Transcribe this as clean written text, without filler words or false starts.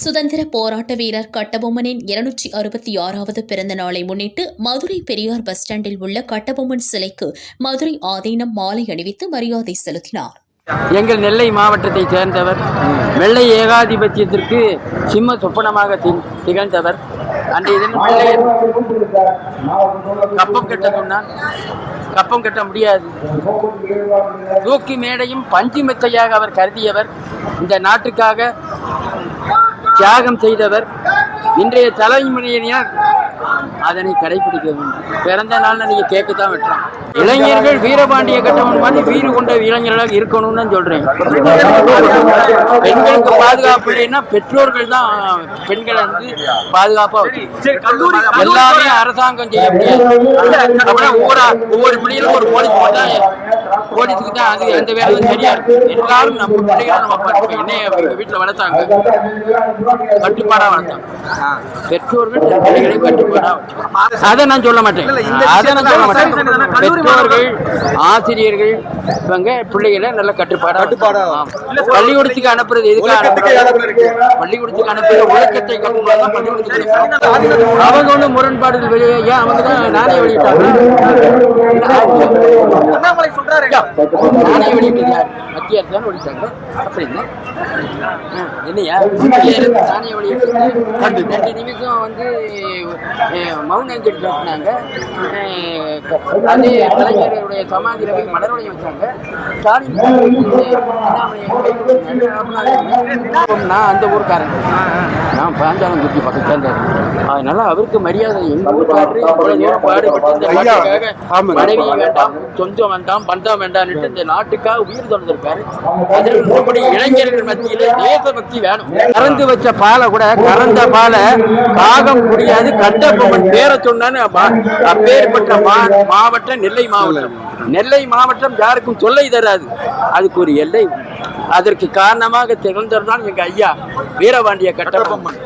சுதந்திர போராட்ட வீரர் கட்டபொம்மனின் 266வது பிறந்த நாளை முன்னிட்டு மதுரை பெரியார் பஸ் ஸ்டாண்டில் உள்ள கட்டபொம்மன் சிலைக்கு மதுரை ஆதீனம் மாலை அணிவித்து மரியாதை செலுத்தினார். எங்கள் நெல்லை மாவட்டத்தைச் சேர்ந்தவர், வெள்ளை ஏகாதிபத்தியத்திற்கு சிம்ம சொப்பனமாக திகழ்ந்தவர். அன்றைய தினம் பிள்ளையர் கப்பம் கட்ட சொன்னார். கப்பம் கட்ட முடியாது. தூக்கி மேடையும் பஞ்சு மெத்தையாக அவர் கருதியவர். இந்த நாட்டுக்காக தியாகம் செய்தவர். இன்றைய தலைமுறையினர் அதனை கடைபிடிக்க வேண்டும். பிறந்த நாள்ல நீங்க கேட்கத்தான் வெட்டுறான். இளைஞர்கள் வீரபாண்டிய கட்டபொம்மன் மாதிரி வீறு கொண்ட இளைஞர்களாக இருக்கணும்னு சொல்றேன். பெண்களுக்கு பாதுகாப்பு இல்லைன்னா பெற்றோர்கள் தான் பெண்களை வந்து பாதுகாப்பா எல்லாமே அரசாங்கம் செய்ய முடியாது. ஒவ்வொரு பிள்ளைகளும் ஒரு போலீஸ் போட்டா போலீஸுக்கு தான் அது அந்த வேலை சரியா இருக்கு. எல்லாரும் நம்ம பிள்ளைகளை நம்ம என்னைய வீட்டுல வளர்த்தாங்க, கட்டுப்பாடா வளர்த்தாங்க. பெற்றோர்கள் பிள்ளைகளை கட்டுப்பாடா, அதை நான் சொல்ல மாட்டேன். பெற்றோர்கள், ஆசிரியர்கள் இவங்க பிள்ளைகளை நல்ல கட்டுப்பாடா பள்ளிக்கூடத்துக்கு அனுப்புறது. எதுக்காக பள்ளிக்கூடத்துக்கு அனுப்புறது? ஒழுக்கத்தை கட்டுப்பாடு பள்ளிக்கூடத்துக்கு. அவங்க ஒண்ணு முரண்பாடுகள் வெளியே ஏன் அவங்க தான் நாணய வெளியிட்டாங்க. நாணய வெளியிட்டது யார்? மத்திய அரசு தான் வெளியிட்டாங்க. அப்படின்னா என்னையா நாணய வெளியிட்டு 2 நிமிஷம் வந்து மௌன அஞ்சலி பேசினாங்க. அதே கலைஞருடைய சமாதியில போய் மலர் வளையம் வச்சாங்க. ஸ்டாலின் நான் அந்த ஊருக்காரன், நான் பாஞ்சாலங்குறிச்சி பக்கத்துல இருந்தாரு. அதனால அவருக்கு மரியாதை. எங்க ஊருக்காரரு இவ்வளவு தூரம் பாடுபட்டு இந்த நாட்டுக்காக மனைவி வேண்டாம், சொந்தம் வேண்டாம், பந்தம் வேண்டாம்னு இந்த நாட்டுக்காக உயிர் தொடர்ந்திருக்காரு. அதில் இளைஞர்கள் மத்தியில தேசபக்தி வேணும். கறந்து வச்ச பாலை கூட, கறந்த பாலை காகம் முடியாது, கட்டபொம்மன் பேரை சொன்னான்னு அப்பேற்பட்ட மாவட்டம் நெல்லை மாவட்டம். நெல்லை மாவட்டம் யாருக்கும் தொல்லை தராது. அதுக்கு ஒரு எல்லை. அதற்கு காரணமாக திகழ்ந்தவர் தான் எங்க ஐயா வீரபாண்டிய கட்டபொம்மன்.